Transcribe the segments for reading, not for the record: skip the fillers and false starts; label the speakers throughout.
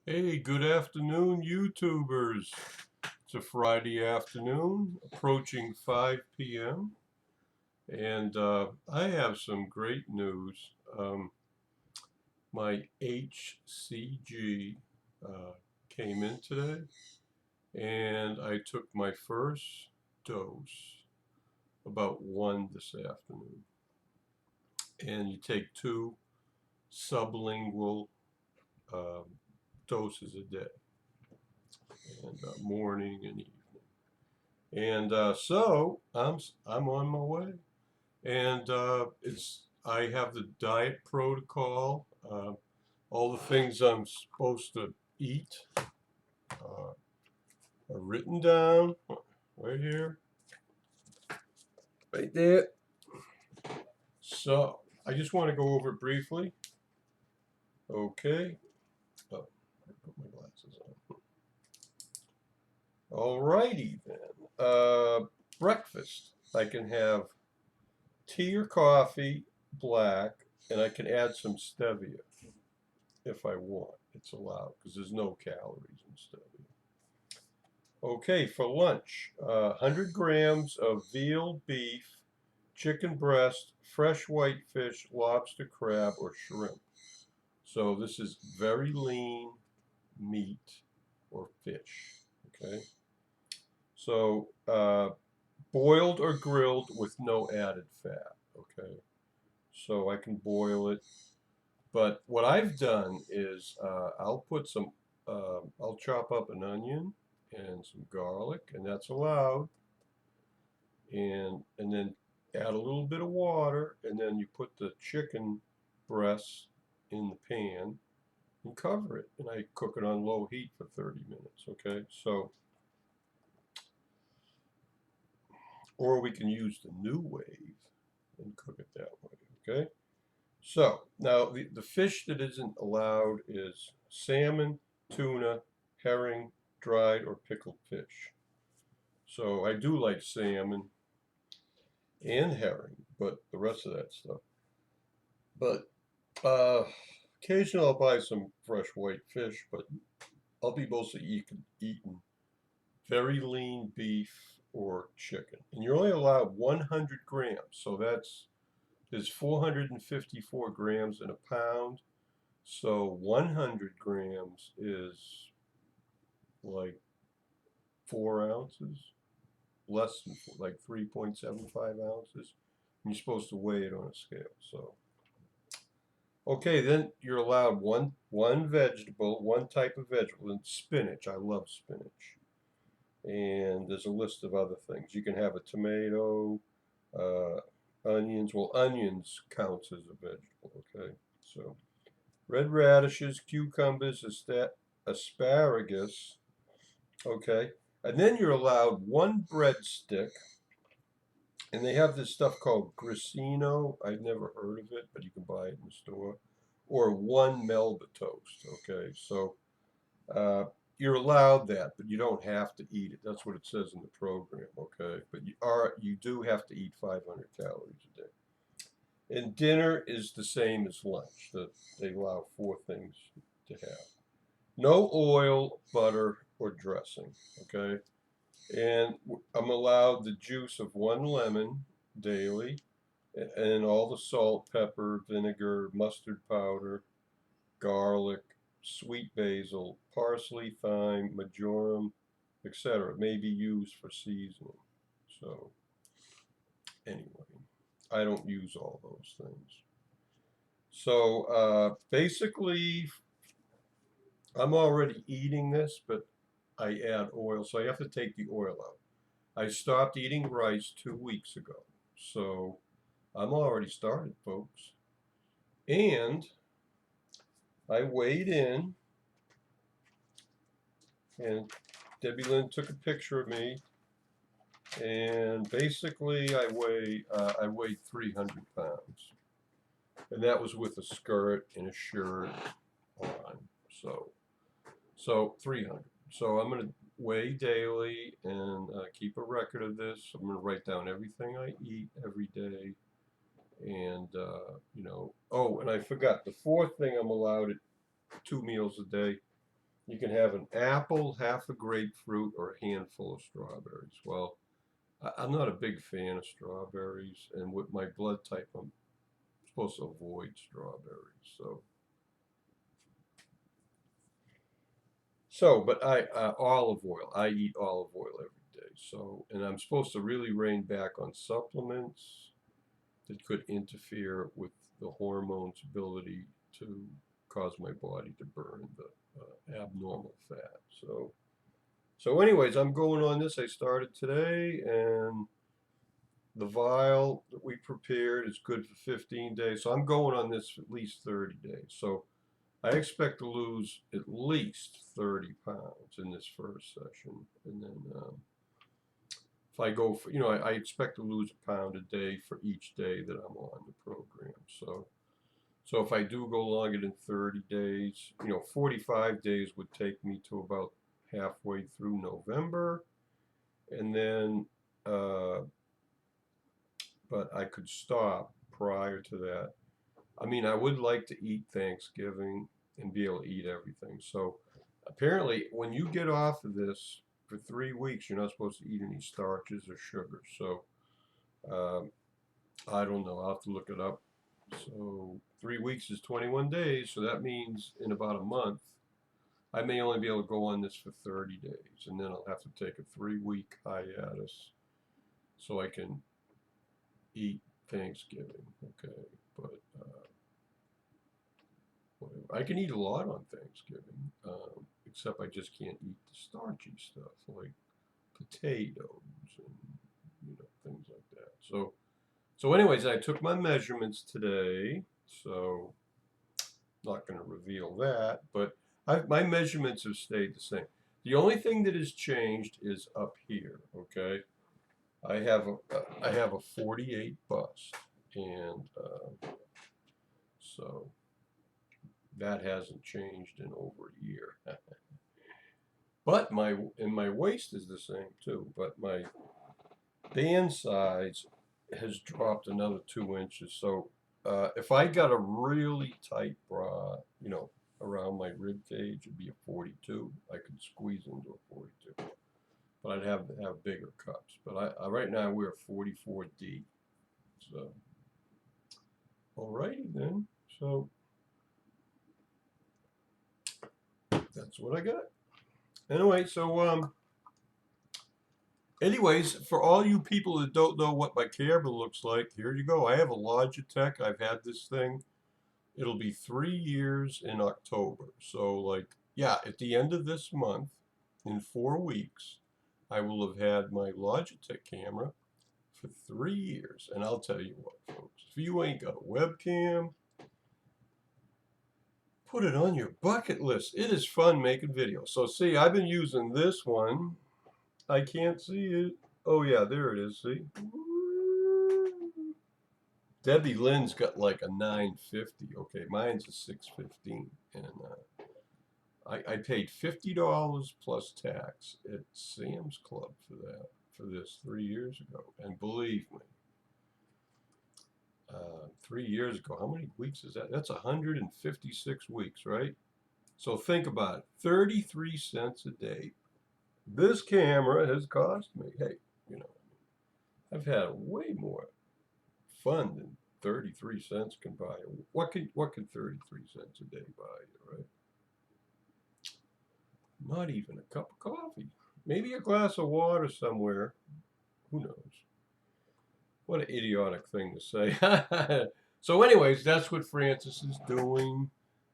Speaker 1: Hey, good afternoon, YouTubers. It's a Friday afternoon, approaching 5 p.m., and I have some great news. My HCG came in today, and I took my first dose about 1 this afternoon. And you take 2 sublingual um, doses a day, and morning and evening. And so I'm on my way, and it's I have the diet protocol, all the things I'm supposed to eat are written down right here, right there. So I just want to go over it briefly. Okay. Oh, I put my glasses on. All righty then. Breakfast. I can have tea or coffee, black, and I can add some stevia if I want. It's allowed because there's no calories in stevia. Okay, for lunch, 100 grams of veal, beef, chicken breast, fresh white fish, lobster, crab, or shrimp. So this is very lean meat or fish. Okay, so boiled or grilled with no added fat. Okay, so I can boil it. But what I've done is I'll chop up an onion and some garlic, and that's allowed. And then add a little bit of water, and then you put the chicken breasts in the pan and cover it. And I cook it on low heat for 30 minutes. Okay, so or we can use the new wave and cook it that way. Okay. So now the fish that isn't allowed is salmon, tuna, herring, dried or pickled fish. So I do like salmon and herring, but the rest of that stuff. But occasionally I'll buy some fresh white fish, but I'll be mostly eating very lean beef or chicken. And you're only allowed 100 grams, so there's 454 grams in a pound. So 100 grams is like 4 ounces, less than like 3.75 ounces. And you're supposed to weigh it on a scale. So okay, then you're allowed one vegetable, one type of vegetable, and spinach. I love spinach. And there's a list of other things. You can have a tomato, uh, onions. Well, onions counts as a vegetable. Okay, so red radishes, cucumbers, asparagus. Okay, and then you're allowed one breadstick, and they have this stuff called grissino. I've never heard of it, but you can buy it in the store. Or one Melba toast. Okay, so uh, you're allowed that, but you don't have to eat it. That's what it says in the program. Okay, but you do have to eat 500 calories a day. And dinner is the same as lunch. They allow 4 things to have. No oil, butter, or dressing. Okay, and I'm allowed the juice of one lemon daily, and all the salt, pepper, vinegar, mustard powder, garlic, sweet basil, parsley, thyme, marjoram, etc. may be used for seasoning. So anyway, I don't use all those things. So basically, I'm already eating this, but I add oil, so I have to take the oil out. I stopped eating rice 2 weeks ago, so I'm already started, folks. And I weighed in, and Debbie Lynn took a picture of me, and basically I weighed 300 pounds, and that was with a skirt and a shirt on. So 300. So I'm gonna weigh daily and keep a record of this. I'm gonna write down everything I eat every day, and Oh, and I forgot the fourth thing I'm allowed at 2 meals a day You can have an apple, half a grapefruit, or a handful of strawberries. Well, I'm not a big fan of strawberries, and with my blood type, I'm supposed to avoid strawberries. But olive oil. I eat olive oil every day. So, and I'm supposed to really rein back on supplements that could interfere with the hormone's ability to cause my body to burn the abnormal fat. So anyways, I'm going on this. I started today, and the vial that we prepared is good for 15 days. So I'm going on this for at least 30 days. So I expect to lose at least 30 pounds in this first session. And then if I go for, I expect to lose a pound a day for each day that I'm on the program. So if I do go longer than 30 days, 45 days would take me to about halfway through November. And then, but I could stop prior to that. I mean, I would like to eat Thanksgiving and be able to eat everything. So apparently, when you get off of this for 3 weeks, you're not supposed to eat any starches or sugar. So I don't know. I'll have to look it up. So 3 weeks is 21 days. So that means in about a month, I may only be able to go on this for 30 days. And then I'll have to take a 3-week hiatus so I can eat Thanksgiving. Okay. But whatever. I can eat a lot on Thanksgiving, except I just can't eat the starchy stuff like potatoes and things like that. So anyways, I took my measurements today, so not going to reveal that, but my measurements have stayed the same. The only thing that has changed is up here. Okay, I have a 48 bust, and so that hasn't changed in over a year. But my waist is the same too. But my band size has dropped another 2 inches. So if I got a really tight bra, around my rib cage, it'd be a 42. I could squeeze into a 42, but I'd have to have bigger cups. But I right now I wear a 44D. So, alrighty then. So that's what I got. Anyway, so anyways, for all you people that don't know what my camera looks like, here you go. I have a Logitech. I've had this thing. It'll be 3 years in October. So at the end of this month, in 4 weeks, I will have had my Logitech camera for 3 years. And I'll tell you what, folks, if you ain't got a webcam, put it on your bucket list. It is fun making videos. So see, I've been using this one. I can't see it. Oh yeah, there it is, see? Debbie Lynn's got like a 950. Okay, mine's a 615. And I paid $50 plus tax at Sam's Club for this 3 years ago. And believe me, 3 years ago, how many weeks is that? That's 156 weeks, right? So think about it, 33 cents a day. This camera has cost me, hey, I've had way more fun than 33 cents can buy. What can 33 cents a day buy you, right? Not even a cup of coffee. Maybe a glass of water somewhere. Who knows? What an idiotic thing to say. So anyways, that's what Fran-Sez is doing.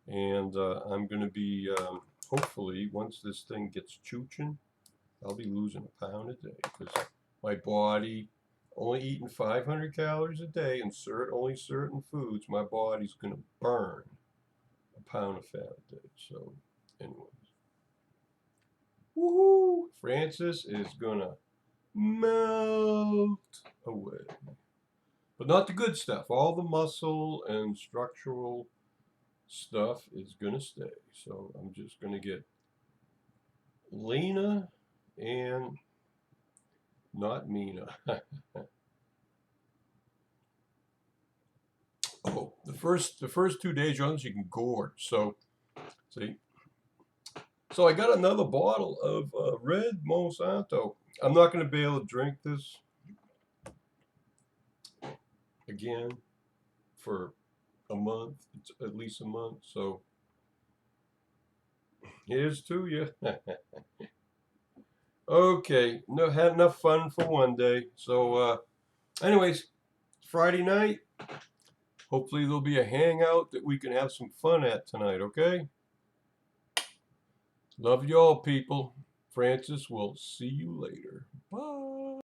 Speaker 1: And I'm going to be, hopefully, once this thing gets chooching, I'll be losing a pound a day. Because my body, only eating 500 calories a day and only certain foods, my body's going to burn a pound of fat a day. So anyways. Woohoo! Fran-Sez is going to melt away. But not the good stuff. All the muscle and structural stuff is going to stay. So I'm just going to get leaner and not meaner. Oh, the first 2 days, you can gorge. So, see, So I got another bottle of red Monsanto. I'm not going to be able to drink this again for a month. It's at least a month. So here's to you. Okay, no, had enough fun for one day. So, anyways, Friday night. Hopefully there'll be a hangout that we can have some fun at tonight. Okay. Love you all, people. Fran-Sez will see you later. Bye.